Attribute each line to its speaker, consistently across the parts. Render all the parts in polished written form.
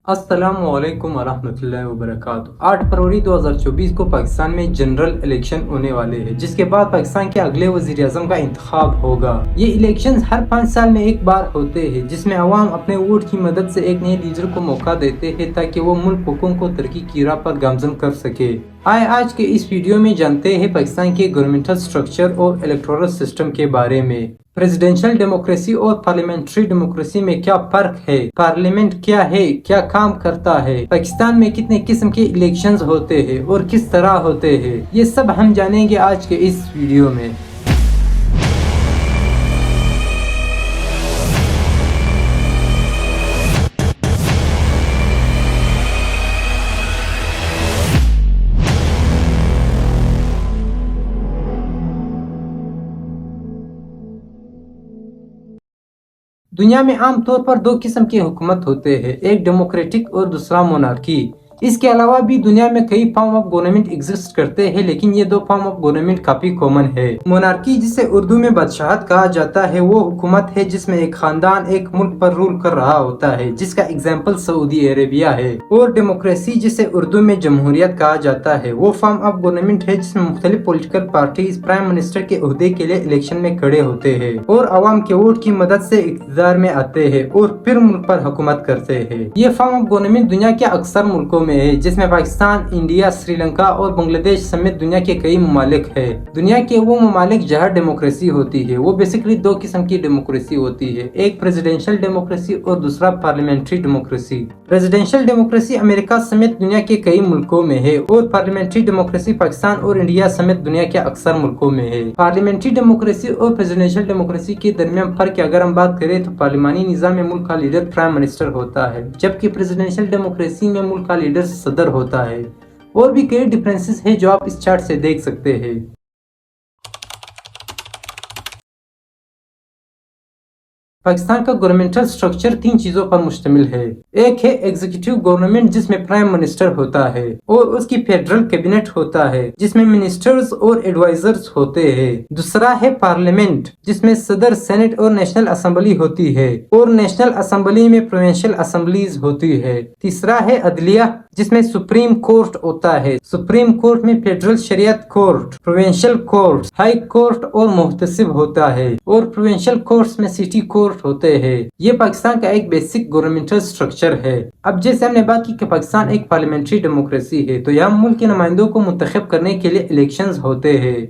Speaker 1: अस्सलाम वालेकुम वरहमतुल्लाहि वबरकातुहू। 8 फरवरी 2024 को पाकिस्तान में जनरल इलेक्शन होने वाले हैं, जिसके बाद पाकिस्तान के अगले वजीर आज़म का इंतखाब होगा। ये इलेक्शन हर 5 साल में एक बार होते हैं, जिसमें अवाम अपने वोट की मदद से एक नए लीडर को मौका देते हैं ताकि वो मुल्क हुकूम को तरक्की की राह पर गामजन कर सके। आज के इस वीडियो में जानते हैं पाकिस्तान के गवर्नमेंटल स्ट्रक्चर और इलेक्टोरल सिस्टम के बारे में। प्रेसिडेंशियल डेमोक्रेसी और पार्लियामेंट्री डेमोक्रेसी में क्या फर्क है, पार्लियामेंट क्या है, क्या काम करता है, पाकिस्तान में कितने किस्म के इलेक्शंस होते हैं और किस तरह होते हैं, ये सब हम जानेंगे आज के इस वीडियो में। दुनिया में आम तौर पर 2 किस्म के हुकूमत होते हैं, एक डेमोक्रेटिक और दूसरा मोनार्की। इसके अलावा भी दुनिया में कई फॉर्म ऑफ गवर्नमेंट एग्जिस्ट करते हैं, लेकिन ये 2 फॉर्म ऑफ गवर्नमेंट काफी कॉमन है। मोनार्की, जिसे उर्दू में बादशाहत कहा जाता है, वो हुकूमत है जिसमें एक खानदान एक मुल्क पर रूल कर रहा होता है, जिसका एग्जाम्पल सऊदी अरेबिया है। और डेमोक्रेसी, जिसे उर्दू में जमहूरियत कहा जाता है, वो फॉर्म ऑफ गवर्नमेंट है जिसमें मुख्तलिफ पॉलिटिकल पार्टीज प्राइम मिनिस्टर के ओहदे के लिए इलेक्शन में खड़े होते हैं और अवाम के वोट की मदद से इक़्तिदार में आते हैं और फिर मुल्क पर हुकूमत करते हैं। ये फॉर्म ऑफ गवर्नमेंट दुनिया के अक्सर मुल्कों में है, जिसमें पाकिस्तान, इंडिया, श्रीलंका और बांग्लादेश समेत दुनिया के कई ममालिक है। दुनिया के वो ममालिक जहाँ डेमोक्रेसी होती है, वो बेसिकली 2 किस्म की डेमोक्रेसी होती है, एक प्रेसिडेंशियल डेमोक्रेसी और दूसरा parliamentary democracy. Presidential democracy America समेत दुनिया के कई मुल्कों में है और पार्लियामेंट्री डेमोक्रेसी पाकिस्तान और इंडिया समेत दुनिया के अक्सर मुल्कों में है। पार्लियामेंट्री डेमोक्रेसी और प्रेसिडेंशियल डेमोक्रेसी के दरमियान फर्क की अगर हम बात करें तो पार्लिमानी निज़ाम में मुल्क का लीडर प्राइम मिनिस्टर होता है, जबकि प्रेसिडेंशियल डेमोक्रेसी में मुल्क का लीडर सदर होता है। और भी कई डिफरेंसेस हैं जो आप इस चार्ट से देख सकते हैं। पाकिस्तान का गवर्नमेंटल स्ट्रक्चर 3 चीजों पर मुश्तमिल है। एक है एग्जीक्यूटिव गवर्नमेंट, जिसमें प्राइम मिनिस्टर होता है और उसकी फेडरल कैबिनेट होता है, जिसमें मिनिस्टर्स और एडवाइजर्स होते हैं। दूसरा है पार्लियामेंट, जिसमें सदर, सेनेट और नेशनल असेंबली होती है और नेशनल असेंबली में प्रोविंशियल असेंबलीज होती है। तीसरा है अदलिया, जिसमें सुप्रीम कोर्ट होता है। सुप्रीम कोर्ट में फेडरल शरीयत court, provincial court, high court और मुहतसिब होता है और प्रोविंशियल कोर्ट्स में सिटी कोर्ट होते हैं। ये पाकिस्तान का एक बेसिक गवर्नमेंटल स्ट्रक्चर है। अब जैसे हमने बात की कि पाकिस्तान एक पार्लियामेंट्री डेमोक्रेसी है, तो यहाँ मुल्क के नुमाइंदों को मुंतखब करने के लिए इलेक्शंस होते हैं।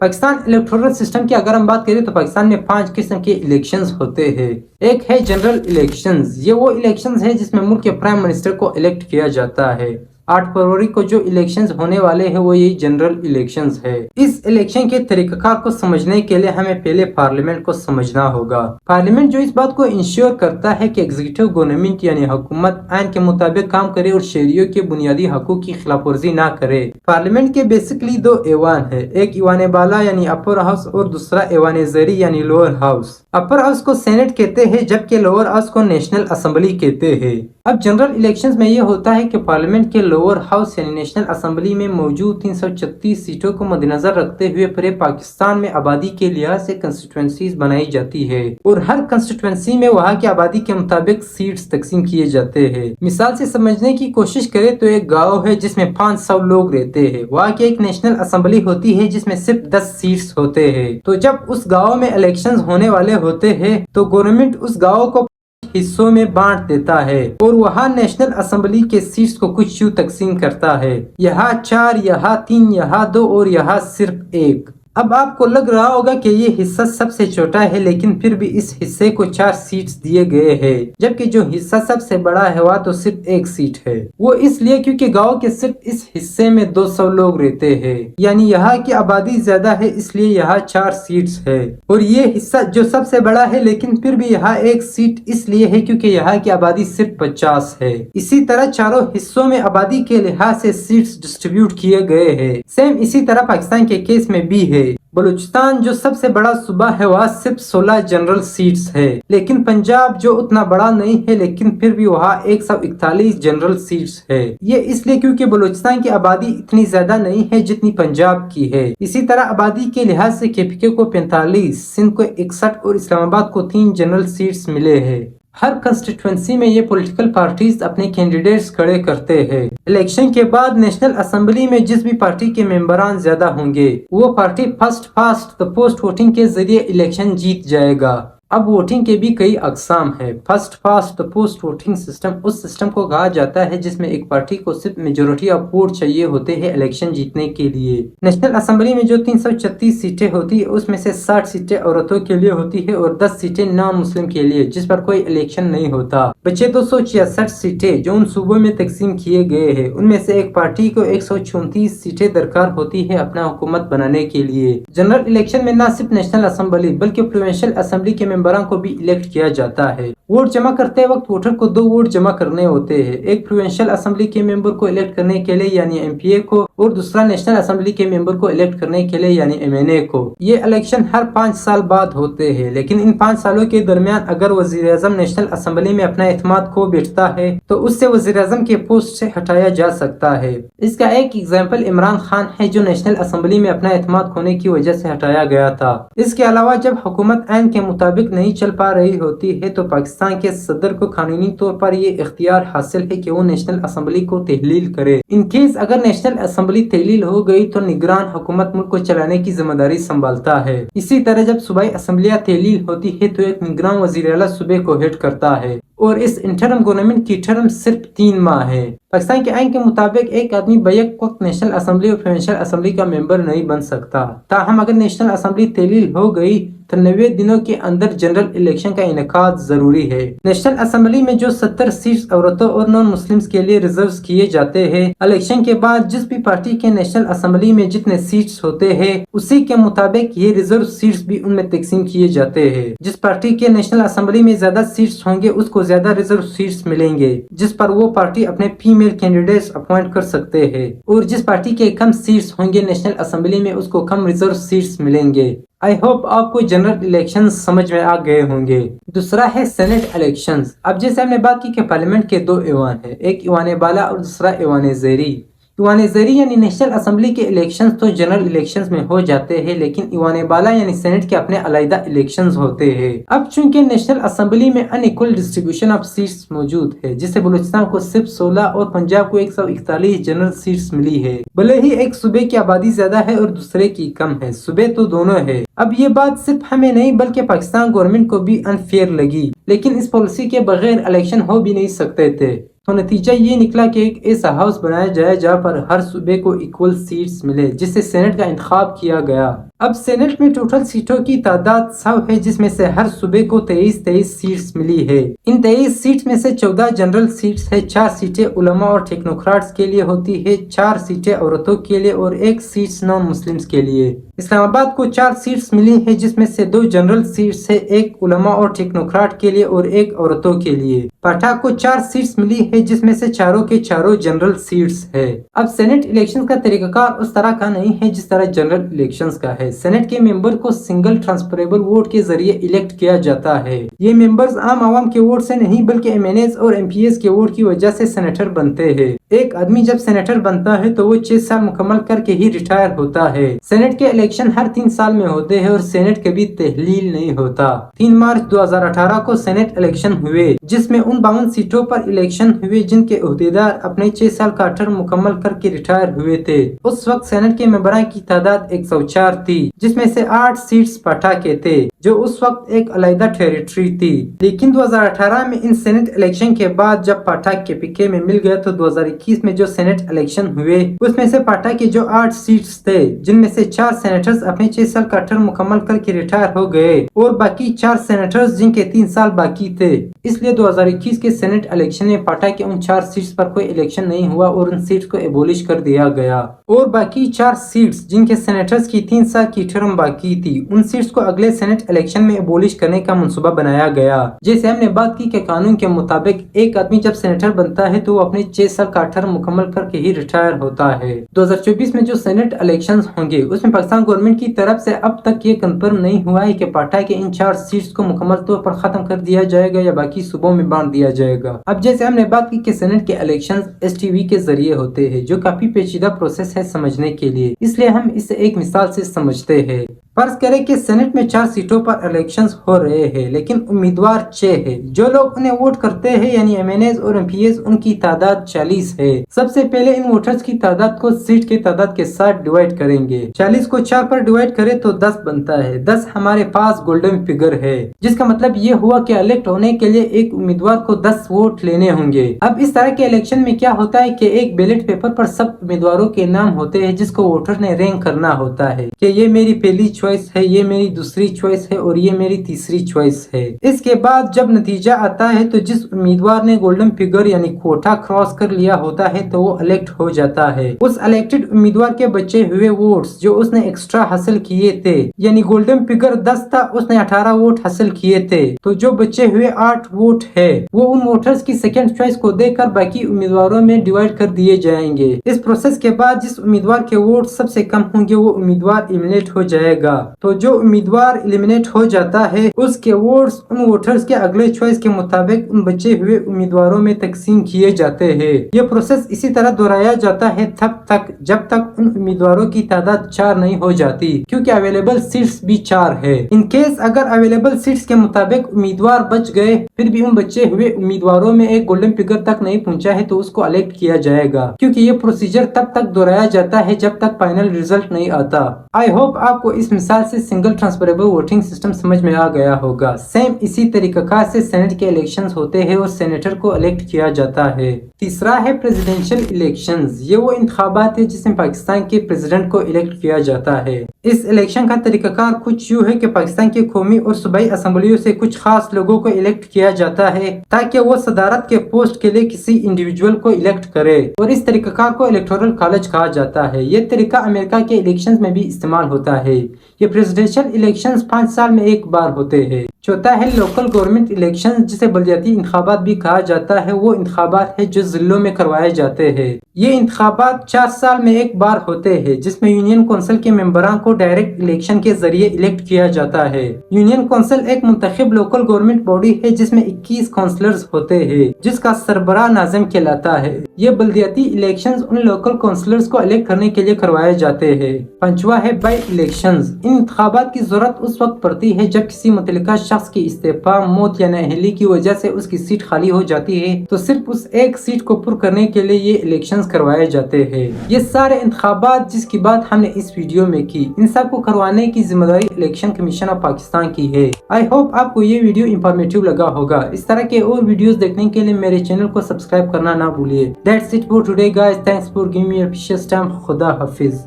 Speaker 1: पाकिस्तान इलेक्टोरल सिस्टम की अगर हम बात करें तो पाकिस्तान में 5 किस्म के इलेक्शंस होते हैं। एक है जनरल इलेक्शंस, ये वो इलेक्शंस है जिसमें मुल्क के प्राइम मिनिस्टर को इलेक्ट किया जाता है। 8 फरवरी को जो इलेक्शंस होने वाले हैं वो यही जनरल इलेक्शंस है। इस इलेक्शन के तरीकाकार को समझने के लिए हमें पहले पार्लियामेंट को समझना होगा। पार्लियामेंट जो इस बात को इंश्योर करता है कि एग्जीक्यूटिव गवर्नमेंट यानी हुकूमत आइन के मुताबिक काम करे और शहरियों के बुनियादी हकूक की खिलाफ वर्जी ना करे। पार्लियामेंट के बेसिकली 2 ऐवान है, एक ऐवान बाला यानी अपर हाउस और दूसरा ऐवान ज़री यानी लोअर हाउस। अपर हाउस को सेनेट कहते हैं, जबकि लोअर हाउस को नेशनल असेंबली कहते हैं। अब जनरल इलेक्शंस में यह होता है कि पार्लियामेंट के लोअर हाउस यानी नेशनल असेंबली में मौजूद 336 सीटों को मद्देनजर रखते हुए पूरे पाकिस्तान में आबादी के लिहाज से कंस्टिट्यूएंसीज बनाई जाती है और हर कंस्टिट्यूएंसी में वहाँ की आबादी के मुताबिक सीट्स तकसीम किए जाते हैं। मिसाल से समझने की कोशिश करें तो एक गाँव है जिसमें 500 लोग रहते हैं, वहाँ की एक नेशनल असेंबली होती है जिसमें सिर्फ 10 सीट्स होते हैं। तो जब उस गाँव में इलेक्शन होने वाले होते हैं तो गवर्नमेंट उस गाँव को हिस्सों में बांट देता है और वहाँ नेशनल असेंबली के सीट्स को कुछ यूं तकसीम करता है, यहाँ 4, यहाँ 3, यहाँ 2 और यहाँ सिर्फ 1। अब आपको लग रहा होगा कि ये हिस्सा सबसे छोटा है, लेकिन फिर भी इस हिस्से को 4 सीट्स दिए गए हैं, जबकि जो हिस्सा सबसे बड़ा है वह तो सिर्फ 1 सीट है। वो इसलिए क्योंकि गांव के सिर्फ इस हिस्से में 200 लोग रहते हैं, यानी यहाँ की आबादी ज्यादा है, इसलिए यहाँ 4 सीट्स है। और ये हिस्सा जो सबसे बड़ा है लेकिन फिर भी यहाँ 1 सीट इसलिए है क्योंकि यहाँ की आबादी सिर्फ 50 है। इसी तरह चारों हिस्सों में आबादी के लिहाज से सीट्स डिस्ट्रीब्यूट किए गए हैं। सेम इसी तरह पाकिस्तान के केस में भी है। بلوچستان جو سب سے بڑا صوبہ ہے وہاں صرف 16 جنرل سیٹس ہے، لیکن پنجاب جو اتنا بڑا نہیں ہے لیکن پھر بھی وہاں 141 جنرل سیٹس ہے۔ یہ اس لیے کیونکہ بلوچستان کی آبادی اتنی زیادہ نہیں ہے جتنی پنجاب کی ہے۔ اسی طرح آبادی کے لحاظ سے KPK کو 45، سندھ کو 61 اور اسلام آباد کو 3 جنرل سیٹس ملے ہیں۔ ہر کنسٹیٹوئنسی میں یہ پولیٹیکل پارٹیز اپنے کینڈیڈیٹس کھڑے کرتے ہیں۔ الیکشن کے بعد نیشنل اسمبلی میں جس بھی پارٹی کے ممبران زیادہ ہوں گے وہ party first past the post voting کے ذریعے الیکشن جیت جائے گا۔ اب ووٹنگ کے بھی کئی اقسام ہیں۔ First past the post voting system اس سسٹم کو کہا جاتا ہے جس میں ایک پارٹی کو صرف میجورٹی آف ووٹ چاہیے ہوتے ہیں الیکشن جیتنے کے لیے۔ نیشنل اسمبلی میں جو 336 سیٹیں ہوتی ہیں اس میں سے 60 سیٹیں عورتوں کے لیے ہوتی ہے اور 10 سیٹیں نان مسلم کے لیے جس پر کوئی الیکشن نہیں ہوتا۔ بچے 266 سیٹیں جو ان صوبوں میں تقسیم کیے گئے ہیں ان میں سے ایک پارٹی کو 134 سیٹیں درکار ہوتی ہے اپنا حکومت بنانے کے لیے۔ جنرل الیکشن میں نہ صرف نیشنل اسمبلی بلکہ پروونشل اسمبلی کے ممبران کو بھی الیکٹ کیا جاتا ہے۔ ووٹ جمع کرتے وقت ووٹر کو 2 ووٹ جمع کرنے ہوتے ہیں، ایک پروونشل اسمبلی کے ممبر کو الیکٹ کرنے کے لیے یعنی MPA کو اور دوسرا نیشنل اسمبلی کے ممبر کو الیکٹ کرنے کے لیے یعنی MNA کو۔ یہ الیکشن ہر 5 سال بعد ہوتے ہیں، لیکن ان 5 سالوں کے درمیان اگر وزیر اعظم نیشنل اسمبلی میں اپنا اعتماد کھو بیٹھتا ہے تو اس سے وزیر اعظم کے پوسٹ سے ہٹایا جا سکتا ہے۔ اس کا ایک ایگزامپل عمران خان ہے جو نیشنل اسمبلی میں اپنا اعتماد کھونے کی وجہ سے ہٹایا گیا تھا۔ اس کے علاوہ جب حکومت عین کے مطابق نہیں چل پا رہی ہوتی ہے تو پاکستان کے صدر کو قانونی طور پر یہ اختیار حاصل ہے کہ وہ نیشنل اسمبلی کو تحلیل کرے۔ ان کیس اگر نیشنل اسمبلی تحلیل ہو گئی تو نگران حکومت ملک کو چلانے کی ذمہ داری سنبھالتا ہے۔ اسی طرح جب صوبائی اسمبلیاں تحلیل ہوتی ہے تو ایک نگران وزیر اعلیٰ صوبے کو ہیڈ کرتا ہے اور اس انٹرم گورنمنٹ کی ٹرم صرف 3 ماہ ہے۔ پاکستان کے آئین کے مطابق ایک آدمی بیک وقت نیشنل اسمبلی اور پروونشل اسمبلی کا ممبر نہیں بن سکتا۔ تاہم اگر نیشنل اسمبلی تحلیل ہو گئی تو 90 دنوں کے اندر جنرل الیکشن کا انعقاد ضروری ہے۔ نیشنل اسمبلی میں جو 70 سیٹس عورتوں اور نان مسلمز کے لیے ریزرو کیے جاتے ہیں، الیکشن کے بعد جس بھی پارٹی کے نیشنل اسمبلی میں جتنے سیٹس ہوتے ہیں اسی کے مطابق یہ ریزرو سیٹس بھی ان میں تقسیم کیے جاتے ہیں۔ جس پارٹی کے نیشنل اسمبلی میں زیادہ سیٹس ہوں گے اس کو زیادہ ریزرو سیٹس ملیں گے جس پر وہ پارٹی اپنے فیمیل کینڈیڈیٹس اپوائنٹ کر سکتے ہیں، اور جس پارٹی کے کم سیٹس ہوں گے نیشنل اسمبلی میں اس کو کم ریزرو سیٹس ملیں گے۔ آئی ہوپ آپ کو جنرل الیکشن سمجھ میں آ گئے ہوں گے۔ دوسرا ہے سینٹ الیکشنز۔ اب جیسے ہم نے بات کی کہ پارلیمنٹ کے 2 ایوان ہیں، ایک ایوان بالا اور دوسرا ایوان زیری۔ ایوان زیری یعنی نیشنل اسمبلی کے الیکشنز تو جنرل الیکشنز میں ہو جاتے ہیں، لیکن ایوان بالا یعنی سینٹ کے اپنے علیحدہ الیکشنز ہوتے ہیں۔ اب چونکہ نیشنل اسمبلی میں ان ایکول ڈسٹریبیوشن آف سیٹس موجود ہے جس سے بلوچستان کو صرف 16 اور پنجاب کو 141 جنرل سیٹس ملی ہے، بھلے ہی ایک صوبے کی آبادی زیادہ ہے اور دوسرے کی کم ہے، صوبے تو دونوں ہے۔ اب یہ بات صرف ہمیں نہیں بلکہ پاکستان گورنمنٹ کو بھی انفیئر لگی، لیکن اس پالیسی کے بغیر الیکشن ہو بھی نہیں سکتے تھے۔ تو نتیجہ یہ نکلا کہ ایک ایسا ہاؤس بنایا جائے جہاں پر ہر صوبے کو ایکول سیٹس ملے جس سے سینٹ کا انتخاب کیا گیا۔ اب سینٹ میں ٹوٹل سیٹوں کی تعداد 100 ہے جس میں سے ہر صوبے کو 23 سیٹس ملی ہے۔ ان 23 سیٹس میں سے 14 جنرل سیٹس ہے، 4 سیٹیں علماء اور ٹیکنوکراٹس کے لیے ہوتی ہے، 4 سیٹیں عورتوں کے لیے اور 1 سیٹ نان مسلمز کے لیے۔ اسلام آباد کو 4 سیٹس ملی ہے جس میں سے 2 جنرل سیٹس ہے، 1 علماء اور ٹیکنوکراٹ کے لیے اور 1 عورتوں کے لیے۔ پٹھاک کو 4 سیٹس ملی ہے جس میں سے چاروں کے چاروں جنرل سیٹس ہے۔ اب سینٹ الیکشن کا طریقہ کار اس طرح کا نہیں ہے جس طرح جنرل الیکشنز کا ہے۔ سینٹ کے ممبر کو سنگل ٹرانسفریبل ووٹ کے ذریعے الیکٹ کیا جاتا ہے۔ یہ ممبرز عام عوام کے ووٹ سے نہیں بلکہ MNAs اور MPAs کے ووٹ کی وجہ سے سینیٹر بنتے ہیں۔ ایک آدمی جب سینیٹر بنتا ہے تو وہ 6 سال مکمل کر کے ہی ریٹائر ہوتا ہے۔ سینٹ کے الیکشن ہر 3 سال میں ہوتے ہیں اور سینٹ کبھی تحلیل نہیں ہوتا۔ 3 مارچ 2018 کو سینٹ الیکشن ہوئے جس میں ان 52 سیٹوں پر الیکشن ہوئے جن کے عہدیدار اپنے 6 سال کا ٹرم مکمل کر کے ریٹائر ہوئے تھے۔ اس وقت سینٹ کے ممبران کی تعداد 104 تھی جس میں سے 8 سیٹس پٹھا کے تھے جو اس وقت ایک علیحدہ ٹیریٹری تھی، لیکن 2018 میں ان سینٹ الیکشن کے بعد جب پٹھاک KPK میں مل گیا تو 2021 میں جو سینٹ الیکشن ہوئے اس میں سے پٹھاک کے جو 8 سیٹس تھے جن میں سے 4 سینیٹرز اپنے 6 سال کا ٹرم مکمل کر کے ریٹائر ہو گئے اور باقی 4 سینیٹرز جن کے 3 سال باقی تھے، اس لیے 2021 کے سینٹ الیکشن میں پٹھاک کے ان 4 سیٹس پر کوئی الیکشن نہیں ہوا اور ان سیٹس کو ایبولش کر دیا گیا، اور باقی 4 سیٹس جن کے سینیٹرز کی 3 سال کی ٹرم باقی تھی ان سیٹس کو اگلے سینٹ इलेक्शन में एबोलिश करने का मंसूबा बनाया गया। जैसे हमने बात की कि कानून के मुताबिक एक आदमी जब सेनेटर बनता है तो वो अपने 6 साल का टर्म मुकम्मल करके ही रिटायर होता है। 2024 में जो सेनेट इलेक्शंस होंगे उसमें पाकिस्तान गवर्नमेंट की तरफ से अब तक ये कंफर्म नहीं हुआ है कि पार्टी के इन 4 सीट्स को मुकम्मल तौर पर खत्म कर दिया जाएगा या बाकी सूबों में बांट दिया जाएगा। अब जैसे हमने बात की कि सेनेट के इलेक्शंस STV के जरिए होते हैं, जो काफी पेचीदा प्रोसेस है समझने के लिए, इसलिए हम इसे एक मिसाल से समझते हैं। फर्ज करें कि सेनेट में 4 सीटों पर इलेक्शंस हो रहे हैं, लेकिन उम्मीदवार 6 है। जो लोग उन्हें वोट करते हैं यानी MNAs और MPs, उनकी तादाद 40 है। सबसे पहले इन वोटर्स की तादाद को सीट की तादाद के साथ डिवाइड करेंगे। 40 को 4 पर डिवाइड करें तो 10 बनता है। 10 हमारे पास गोल्डन फिगर है, जिसका मतलब ये हुआ कि इलेक्ट होने के लिए एक उम्मीदवार को 10 वोट लेने होंगे। अब इस तरह के इलेक्शन में क्या होता है कि एक बैलेट पेपर पर सब उम्मीदवारों के नाम होते हैं, जिसको वोटर ने रैंक करना होता है कि ये मेरी पहली चॉइस है, ये मेरी दूसरी चॉइस है और ये मेरी तीसरी चॉइस है। इसके बाद जब नतीजा आता है तो जिस उम्मीदवार ने गोल्डन फिगर यानी कोटा क्रॉस कर लिया होता है तो वो इलेक्ट हो जाता है। उस इलेक्टेड उम्मीदवार के बचे हुए वोट्स जो उसने एक्स्ट्रा हासिल किए थे, यानी गोल्डन फिगर 10 था, उसने 18 वोट हासिल किए थे, तो जो बचे हुए 8 वोट है वो उन वोटर्स की सेकंड चॉइस को देकर बाकी उम्मीदवारों में डिवाइड कर दिए जाएंगे। इस प्रोसेस के बाद जिस उम्मीदवार के वोट सबसे कम होंगे वो उम्मीदवार एलिमिनेट हो जाएगा। तो जो उम्मीदवार एलिमिनेट हो जाता है उसके वोट्स उन वोटर्स के अगले चॉइस के मुताबिक उन बचे हुए उम्मीदवारों में तकसीम किए जाते हैं। ये प्रोसेस इसी तरह दोहराया जाता है तब तक जब तक उन उम्मीदवारों की तादाद 4 नहीं हो जाती, क्योंकि अवेलेबल सीट्स भी 4 है। इन केस अगर अवेलेबल सीट्स के मुताबिक उम्मीदवार बच गए, फिर भी उन बचे हुए उम्मीदवारों में एक गोल्डन फिगर तक नहीं पहुंचा है तो उसको इलेक्ट किया जाएगा, क्योंकि ये प्रोसीजर तब तक दोहराया जाता है जब तक फाइनल रिजल्ट नहीं आता। आई होप आपको इस मिसाल से सिंगल ट्रांसफरेबल वोटिंग सिस्टम समझ में आ गया होगा। सेम इसी तरीकाकार से सेनेट के इलेक्शंस होते हैं और सेनेटर को इलेक्ट किया जाता है। तीसरा है प्रेसिडेंशियल इलेक्शंस। ये वो इंतखाबात है जिसमें पाकिस्तान के प्रेसिडेंट को इलेक्ट किया जाता है। इस इलेक्शन का तरीकाकार कुछ यूँ है कि पाकिस्तान की कौमी और सूबाई असम्बलियों से कुछ खास लोगों को इलेक्ट किया जाता है ताकि वो सदारत के पोस्ट के लिए किसी इंडिविजुअल को इलेक्ट करे, और इस तरीकाकार को इलेक्टोरल कॉलेज कहा जाता है। ये तरीका अमेरिका के इलेक्शंस में भी इस्तेमाल होता है। ये प्रेसिडेंशियल इलेक्शंस 5 साल में एक बार होते हैं। चौथा है लोकल गवर्नमेंट इलेक्शन, जिसे बलदियाती इंतखाबात भी कहा जाता है। वो इंतखाबात है जो जिलों में करवाए जाते हैं। ये इंतखाबात 4 साल में एक बार होते हैं, जिसमें यूनियन काउंसिल के मेंबरान को डायरेक्ट इलेक्शन के जरिए इलेक्ट किया जाता है। यूनियन काउंसिल एक मुंतखब लोकल गवर्नमेंट बॉडी है जिसमें 21 काउंसलर्स होते हैं, जिसका सरबराह नाज़िम कहलाता है। ये बलदियाती इलेक्शंस उन लोकल काउंसलर्स को इलेक्ट करने के लिए करवाए जाते हैं। पांचवा है बाई इलेक्शंस। इन इंतखाबात की जरूरत उस वक्त पड़ती है जब किसी मुतल्लिका शख्स की इस्तीफा, मौत या नाअहली की वजह से उसकी सीट खाली हो जाती है, तो सिर्फ उस एक सीट को पुर करने के लिए ये इलेक्शंस करवाए जाते हैं। ये सारे इंतखाबात जिसकी बात हमने इस वीडियो में की, इन सब को करवाने की जिम्मेदारी इलेक्शन कमीशन ऑफ पाकिस्तान की है। आई होप आपको ये वीडियो इंफॉर्मेटिव लगा होगा। इस तरह के और वीडियोस देखने के लिए मेरे चैनल को सब्सक्राइब करना ना भूलिए। That's it for today guys, thanks for giving me your precious time. खुदा हाफिज।